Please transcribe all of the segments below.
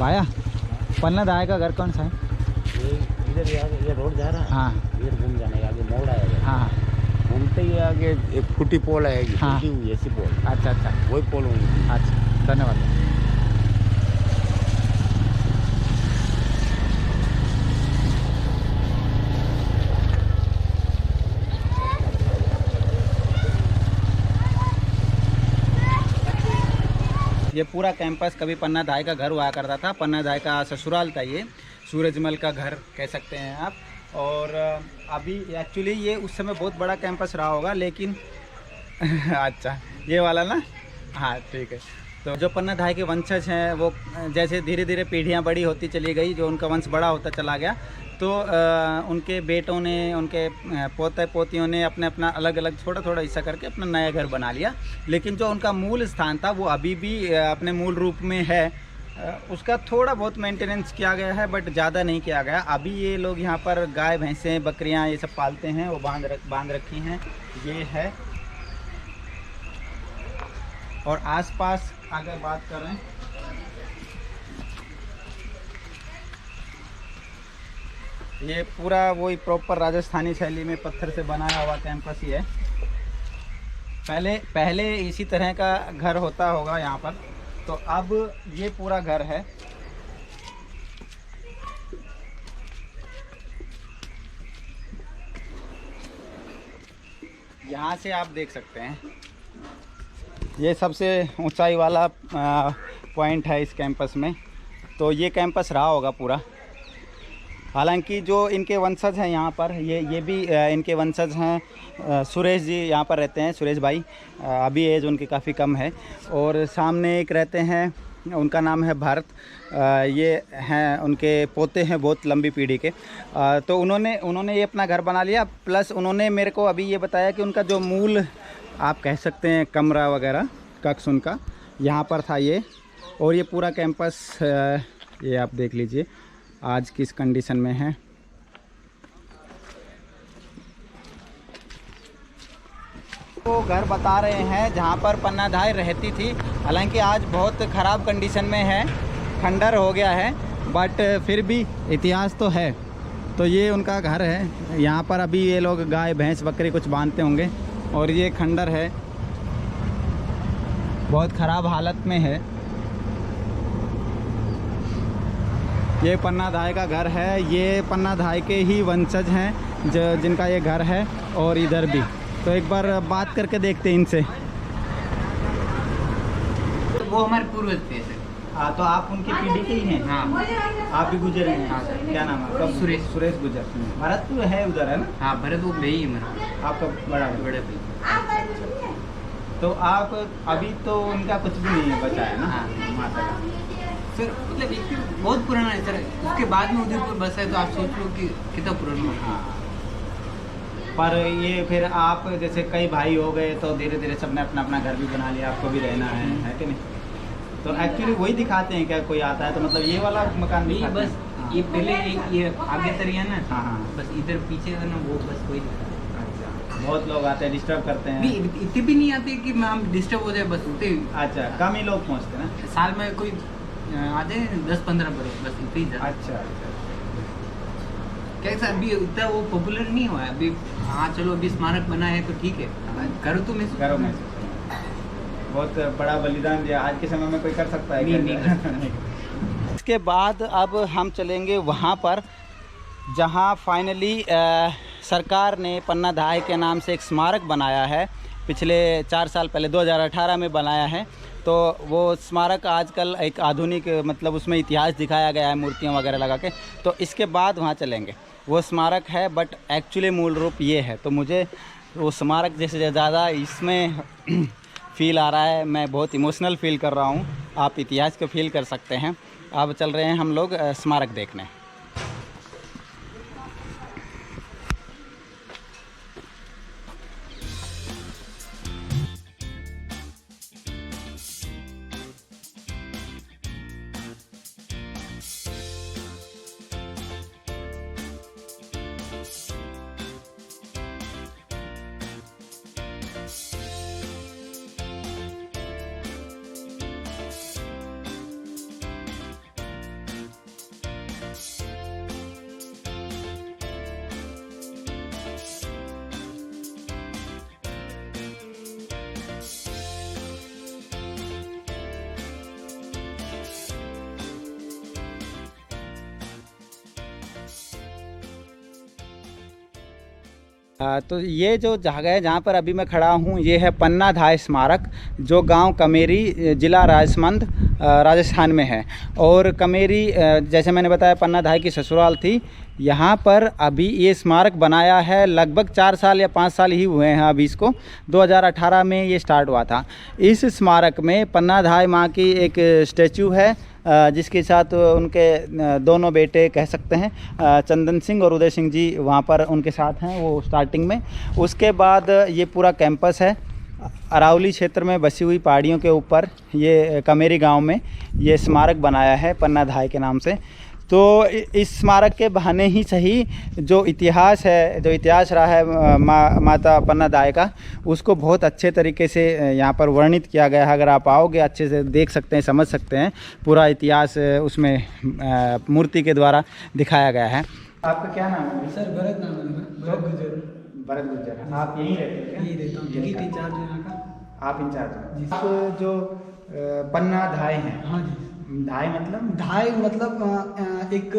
भाया पन्ना दाई का घर कौन सा है? ये इधर ये रोड जा रहा है। हाँ इधर घूम जाने का आगे मोड़ आएगा। हाँ घूमते ही आगे एक फूटी पोल आएगी। हाँ। फूटी हुई ऐसी पोल। अच्छा अच्छा वही पोल होगी। अच्छा, धन्यवाद। ये पूरा कैंपस कभी पन्ना दाई का घर हुआ करता था। पन्ना दाई का ससुराल था ये, सूरजमल का घर कह सकते हैं आप। और अभी एक्चुअली ये उस समय बहुत बड़ा कैंपस रहा होगा, लेकिन अच्छा ये वाला ना, हाँ ठीक है। तो जो पन्ना दाई के वंशज हैं वो जैसे धीरे धीरे पीढ़ियाँ बड़ी होती चली गई, जो उनका वंश बड़ा होता चला गया, तो उनके बेटों ने, उनके पोते पोतियों ने अपने अपना अलग अलग थोड़ा थोड़ा हिस्सा करके अपना नया घर बना लिया। लेकिन जो उनका मूल स्थान था वो अभी भी अपने मूल रूप में है। उसका थोड़ा बहुत मेंटेनेंस किया गया है, बट ज़्यादा नहीं किया गया। अभी ये लोग यहाँ पर गाय भैंसें बकरियाँ ये सब पालते हैं, वो बांध रखी हैं, ये है। और आसपास अगर बात करें, ये पूरा वही प्रॉपर राजस्थानी शैली में पत्थर से बनाया हुआ कैंपस ही है। पहले इसी तरह का घर होता होगा यहाँ पर, तो अब ये पूरा घर है। यहाँ से आप देख सकते हैं, ये सबसे ऊंचाई वाला पॉइंट है इस कैंपस में। तो ये कैंपस रहा होगा पूरा। हालांकि जो इनके वंशज हैं यहाँ पर, ये भी इनके वंशज हैं। सुरेश जी यहाँ पर रहते हैं, सुरेश भाई। अभी एज उनकी काफ़ी कम है। और सामने एक रहते हैं, उनका नाम है भारत। ये हैं उनके पोते हैं, बहुत लंबी पीढ़ी के। तो उन्होंने ये अपना घर बना लिया। प्लस उन्होंने मेरे को अभी ये बताया कि उनका जो मूल आप कह सकते हैं कमरा वगैरह कक्ष उनका यहाँ पर था ये। और ये पूरा कैंपस ये आप देख लीजिए आज किस कंडीशन में है। वो घर बता रहे हैं जहाँ पर पन्ना दाई रहती थी। हालांकि आज बहुत ख़राब कंडीशन में है, खंडर हो गया है, बट फिर भी इतिहास तो है। तो ये उनका घर है। यहाँ पर अभी ये लोग गाय भैंस बकरी कुछ बांधते होंगे। और ये खंडर है, बहुत ख़राब हालत में है। ये पन्ना दाई का घर है। ये पन्ना दाई के ही वंशज हैं जिनका ये घर है। और इधर भी, तो एक बार बात करके देखते हैं इनसे। वो हमारे पूर्वज थे सर। हाँ, तो आप उनकी पीढ़ी के ही हैं? हाँ, आप भी गुजर हैं? हाँ सर। क्या नाम है आपका? सुरेश गुजर। भरत तो है उधर, है ना? हाँ, भरत वो भाई है मेरा, आपका बड़ा बड़े भाई। तो आप अभी तो उनका कुछ भी नहीं बचा है ना? हाँ। माता का। सर मतलब एक बहुत पुराना है सर। उसके बाद में उदयपुर बसा है, तो आप सोच लो कि कितना पुराना होगा। हाँ, पर ये फिर आप जैसे कई भाई हो गए तो धीरे धीरे सबने अपना अपना घर भी बना लिया, आपको भी रहना है कि नहीं? तो एक्चुअली वही दिखाते हैं क्या, कोई आता है तो मतलब ये वाला मकान नहीं, दिखाते बस हैं? हाँ। ये पहले ये आगे तरी है ना। हाँ हाँ। बस इधर पीछे का ना वो बस कोई अच्छा, बहुत लोग आते हैं, डिस्टर्ब करते हैं? नहीं, इतने भी नहीं आते कि हम डिस्टर्ब हो जाए, बस उतने। अच्छा, कम ही लोग पहुँचते हैं ना? साल में कोई आते 10-15 बड़े, बस इतने ही। अच्छा अच्छा। क्या सर अभी उतना वो पॉपुलर नहीं हुआ है अभी। हाँ चलो, अभी स्मारक बना है तो ठीक है, करो तो मैं घरों में बहुत बड़ा बलिदान दिया। आज के समय में कोई कर सकता है? नहीं। इसके बाद अब हम चलेंगे वहाँ पर जहाँ फाइनली सरकार ने पन्ना दाई के नाम से एक स्मारक बनाया है। पिछले 4 साल पहले 2018 में बनाया है। तो वो स्मारक आजकल एक आधुनिक, मतलब उसमें इतिहास दिखाया गया है मूर्तियाँ वगैरह लगा के। तो इसके बाद वहाँ चलेंगे। वो स्मारक है, बट एक्चुअली मूल रूप ये है। तो मुझे वो स्मारक जैसे ज़्यादा इसमें फ़ील आ रहा है। मैं बहुत इमोशनल फ़ील कर रहा हूँ। आप इतिहास को फील कर सकते हैं। अब चल रहे हैं हम लोग स्मारक देखने। तो ये जो जगह है जहाँ पर अभी मैं खड़ा हूँ, ये है पन्ना धाय स्मारक, जो गांव कमेरी, ज़िला राजसमंद, राजस्थान में है। और कमेरी, जैसे मैंने बताया, पन्ना धाय की ससुराल थी। यहाँ पर अभी ये स्मारक बनाया है, लगभग 4 साल या 5 साल ही हुए हैं अभी इसको। 2018 में ये स्टार्ट हुआ था। इस स्मारक में पन्ना धाय माँ की एक स्टैचू है, जिसके साथ उनके दोनों बेटे कह सकते हैं, चंदन सिंह और उदय सिंह जी वहाँ पर उनके साथ हैं वो स्टार्टिंग में। उसके बाद ये पूरा कैंपस है अरावली क्षेत्र में बसी हुई पहाड़ियों के ऊपर, ये कमेरी गांव में ये स्मारक बनाया है पन्ना धाय के नाम से। तो इस स्मारक के बहाने ही सही जो इतिहास है, जो इतिहास रहा है माता पन्ना धाय का, उसको बहुत अच्छे तरीके से यहाँ पर वर्णित किया गया है। अगर आप आओगे अच्छे से देख सकते हैं, समझ सकते हैं पूरा इतिहास उसमें मूर्ति के द्वारा दिखाया गया है। आपका क्या नाम है? सर भरत नाम है मेरा, भरत गुजर। भरत गुजर। आप यहीं रहते हैं? यहीं रहता हूँ, जगह इंचार्ज यहाँ का। आप इंचार्ज? आप जो पन्ना धाय हैं। हाँ जी। धाय मतलब? धाय मतलब एक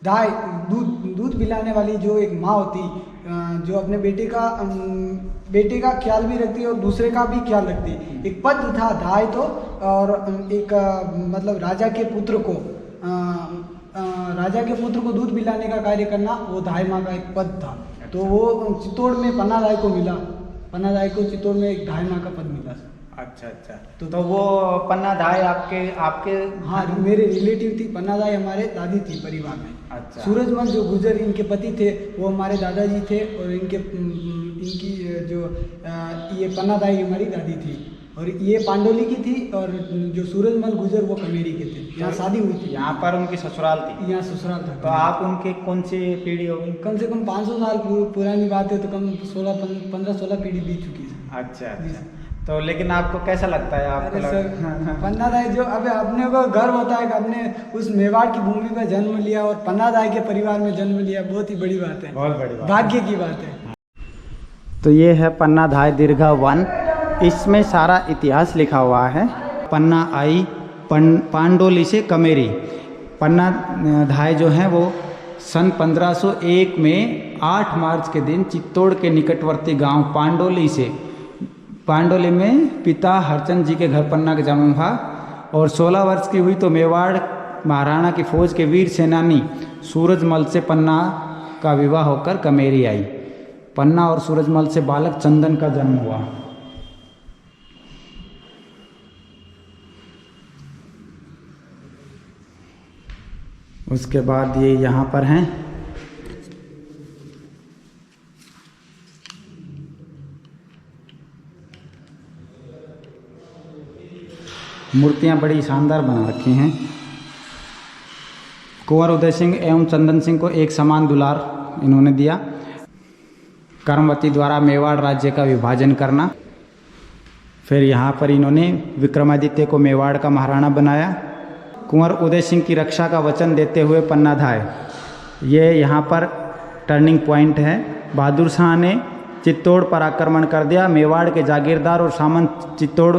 धाय दूध पिलाने वाली जो एक माँ होती, जो अपने बेटे का ख्याल भी रखती है और दूसरे का भी ख्याल रखती है। एक पद था धाय तो, और एक मतलब राजा के पुत्र को दूध पिलाने का कार्य करना, वो धाय माँ का एक पद था। तो वो चित्तौड़ में पन्ना धाय को मिला, पन्ना धाय को चित्तौड़ में एक धाय माँ का पद मिला। अच्छा। तो वो पन्ना धाय आपके? हाँ, मेरे रिलेटिव थी। पन्ना धाय हमारे दादी थी परिवार में। अच्छा। सूरजमल जो गुजर इनके पति थे, वो हमारे दादाजी थे, और इनकी जो ये पन्ना धाय हमारी दादी थी, और ये पांडोली की थी, और जो सूरजमल गुजर वो कमेरी के थे। यहाँ शादी हुई थी, यहाँ पर उनकी ससुराल थी? यहाँ ससुराल था। तो आप उनके कौन सी पीढ़ी होगी? कम से कम 500 साल पुरानी बात है, तो कम 15-16 पीढ़ी बीत चुकी है। अच्छा। तो लेकिन आपको कैसा लगता है? आपको सर पन्ना धाय जो, अब अपने को गर्व होता है कि अपने उस मेवाड़ की भूमि पर जन्म लिया और पन्ना धाय के परिवार में जन्म लिया, बहुत ही बड़ी बात है, बहुत बड़ी बात, भाग्य की बात है। तो ये है पन्ना धाय दीर्घा 1, इसमें सारा इतिहास लिखा हुआ है। पन्ना आई पांडोली से कमेरी। पन्ना धाय जो है वो सन 1501 में 8 मार्च के दिन चित्तौड़ के निकटवर्ती गांव पांडोली में पिता हरचंद जी के घर पन्ना का जन्म हुआ, और 16 वर्ष की हुई तो मेवाड़ महाराणा की फौज के वीर सेनानी सूरजमल से पन्ना का विवाह होकर कमेरी आई। पन्ना और सूरजमल से बालक चंदन का जन्म हुआ। उसके बाद ये यहाँ पर हैं मूर्तियाँ, बड़ी शानदार बना रखी हैं। कुंवर उदय सिंह एवं चंदन सिंह को एक समान दुलार इन्होंने दिया। कर्मवती द्वारा मेवाड़ राज्य का विभाजन करना। फिर यहाँ पर इन्होंने विक्रमादित्य को मेवाड़ का महाराणा बनाया। कुंवर उदय सिंह की रक्षा का वचन देते हुए पन्ना धाय, ये यहाँ पर टर्निंग पॉइंट है। बहादुर शाह ने चित्तौड़ पर आक्रमण कर दिया। मेवाड़ के जागीरदार और सामंत चित्तौड़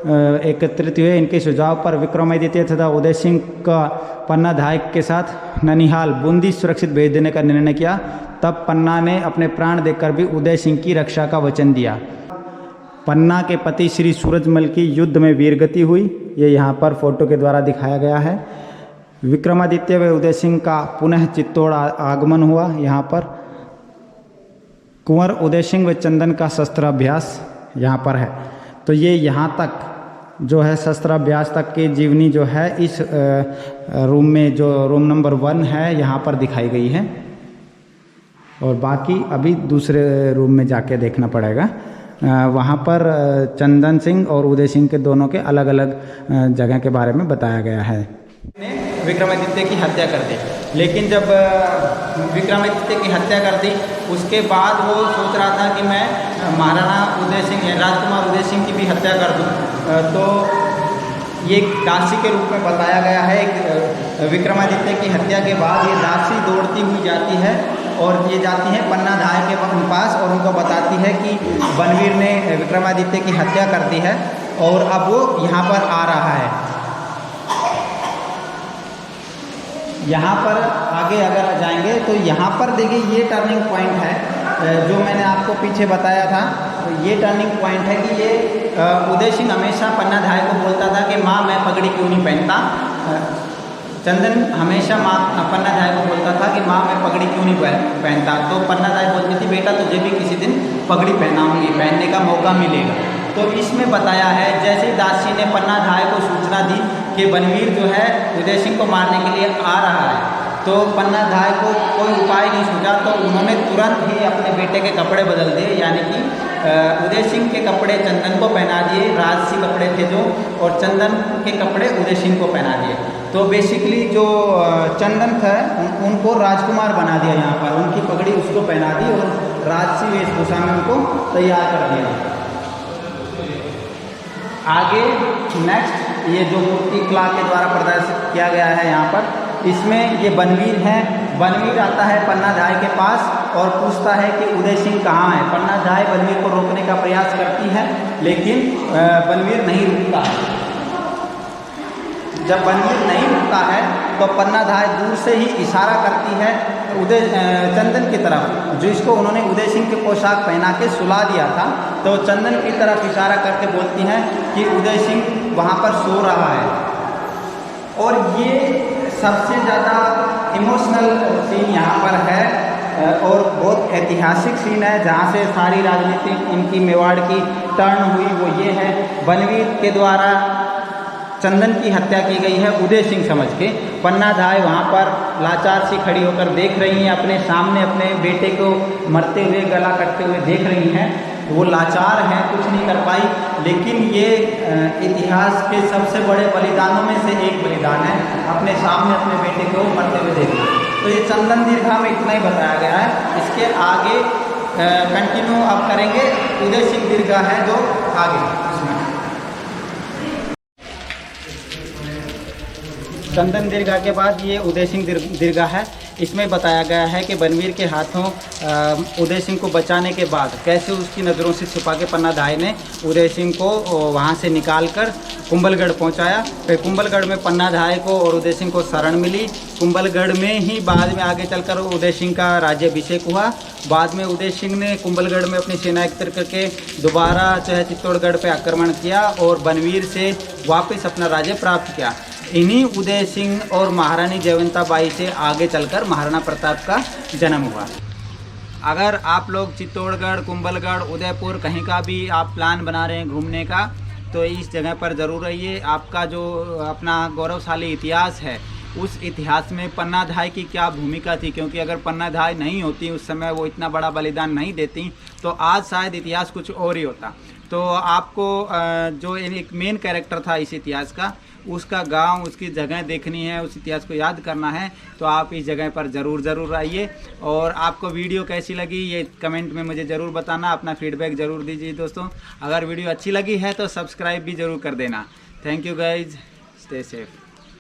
एकत्रित हुए। इनके सुझाव पर विक्रमादित्य तथा उदय सिंह का पन्ना धाय के साथ ननिहाल बूंदी सुरक्षित भेज देने का निर्णय किया। तब पन्ना ने अपने प्राण देकर भी उदय सिंह की रक्षा का वचन दिया। पन्ना के पति श्री सूरजमल की युद्ध में वीरगति हुई, ये यहाँ पर फोटो के द्वारा दिखाया गया है। विक्रमादित्य व उदय सिंह का पुनः चित्तौड़ आगमन हुआ। यहाँ पर कुंवर उदय सिंह व चंदन का शस्त्राभ्यास यहाँ पर है। तो ये यहाँ तक जो है शस्त्राभ्यास तक की जीवनी जो है इस रूम में, जो रूम नंबर 1 है, यहाँ पर दिखाई गई है। और बाकी अभी दूसरे रूम में जाके देखना पड़ेगा। वहाँ पर चंदन सिंह और उदय सिंह के दोनों के अलग अलग जगह के बारे में बताया गया है। विक्रमादित्य की हत्या कर दी, लेकिन जब विक्रमादित्य की हत्या कर दी उसके बाद वो सोच रहा था कि मैं महाराणा उदय सिंह, राजकुमार उदय सिंह की भी हत्या कर दूँ। तो ये दासी के रूप में बताया गया है। विक्रमादित्य की हत्या के बाद ये दासी दौड़ती हुई जाती है और ये जाती है पन्ना धाय के पास और उनको बताती है कि बनवीर ने विक्रमादित्य की हत्या कर दी है और अब वो यहाँ पर आ रहा है। यहाँ पर आगे अगर जाएंगे तो यहाँ पर देखिए ये टर्निंग पॉइंट है। जो मैंने आपको पीछे बताया था, तो ये टर्निंग पॉइंट है कि ये उदय सिंह हमेशा पन्नाधाय को बोलता था कि माँ मैं पगड़ी क्यों नहीं पहनता। चंदन हमेशा माँ पन्नाधाय को बोलता था कि माँ मैं पगड़ी क्यों नहीं पहनता। तो पन्नाधाय बोलती थी बेटा तुझे भी किसी दिन पगड़ी पहनाऊंगी, पहनने का मौका मिलेगा। तो इसमें बताया है जैसे ही दासी ने पन्नाधाय को सूचना दी कि बनवीर जो है उदय सिंह को मारने के लिए आ रहा है, तो पन्नाधाय को कोई उपाय नहीं सूझा, तो उन्होंने तुरंत ही अपने बेटे के कपड़े बदल दिए, यानी कि उदय सिंह के कपड़े चंदन को पहना दिए, राजसी कपड़े थे जो, और चंदन के कपड़े उदय सिंह को पहना दिए। तो बेसिकली जो चंदन था उनको राजकुमार बना दिया, यहाँ पर उनकी पगड़ी उसको पहना दी और राजसी वेशभूषा में उनको तैयार कर दिया। आगे नेक्स्ट ये जो मूर्ति कला के द्वारा प्रदर्शित किया गया है यहाँ पर, इसमें ये बनवीर है। बनवीर आता है पन्नाधाय के पास और पूछता है कि उदय सिंह कहाँ है। पन्नाधाय बनवीर को रोकने का प्रयास करती है, लेकिन बनवीर नहीं रुकता है। जब बनवीर नहीं रुकता है तो पन्नाधाय दूर से ही इशारा करती है उदय चंदन की तरफ, जिसको उन्होंने उदय सिंह के पोशाक पहना के सुला दिया था। तो चंदन की तरफ इशारा करके बोलती हैं कि उदय सिंह वहाँ पर सो रहा है। और ये सबसे ज़्यादा इमोशनल सीन यहाँ पर है और बहुत ऐतिहासिक सीन है, जहाँ से सारी राजनीति इनकी मेवाड़ की टर्न हुई। वो ये है, बनवीर के द्वारा चंदन की हत्या की गई है उदय सिंह समझ के। पन्नाधाय वहाँ पर लाचार सी खड़ी होकर देख रही हैं, अपने सामने अपने बेटे को मरते हुए गला कटते हुए देख रही हैं। वो लाचार हैं, कुछ नहीं कर पाई, लेकिन ये इतिहास के सबसे बड़े बलिदानों में से एक बलिदान है, अपने सामने अपने बेटे को मरते हुए देखना। तो ये चंदन दीर्घा में इतना ही बताया गया है। इसके आगे कंटिन्यू अब करेंगे उदय सिंह दीर्घा है जो आगे इसमें। चंदन दीर्घा के बाद ये उदय सिंह दीर्घा है। इसमें बताया गया है कि बनवीर के हाथों उदय सिंह को बचाने के बाद कैसे उसकी नज़रों से छुपा के पन्नाधाय ने उदय सिंह को वहाँ से निकालकर कुंभलगढ़ पहुँचाया। फिर कुंभलगढ़ में पन्नाधाय को और उदय सिंह को शरण मिली। कुंभलगढ़ में ही बाद में आगे चलकर उदय सिंह का राज्याभिषेक हुआ। बाद में उदय सिंह ने कुंभलगढ़ में अपनी सेना एकत्र करके दोबारा जो है चित्तौड़गढ़ पर आक्रमण किया और बनवीर से वापस अपना राज्य प्राप्त किया। इन्हीं उदय सिंह और महारानी जयवंता बाई से आगे चलकर महाराणा प्रताप का जन्म हुआ। अगर आप लोग चित्तौड़गढ़, कुंभलगढ़, उदयपुर कहीं का भी आप प्लान बना रहे हैं घूमने का, तो इस जगह पर ज़रूर रहिए। आपका जो अपना गौरवशाली इतिहास है, उस इतिहास में पन्नाधाय की क्या भूमिका थी, क्योंकि अगर पन्नाधाय नहीं होती उस समय, वो इतना बड़ा बलिदान नहीं देती, तो आज शायद इतिहास कुछ और ही होता। तो आपको जो एक मेन कैरेक्टर था इस इतिहास का, उसका गांव, उसकी जगह देखनी है, उस इतिहास को याद करना है, तो आप इस जगह पर ज़रूर आइए। और आपको वीडियो कैसी लगी ये कमेंट में मुझे ज़रूर बताना, अपना फीडबैक ज़रूर दीजिए दोस्तों। अगर वीडियो अच्छी लगी है तो सब्सक्राइब भी ज़रूर कर देना। Thank you guys, stay safe.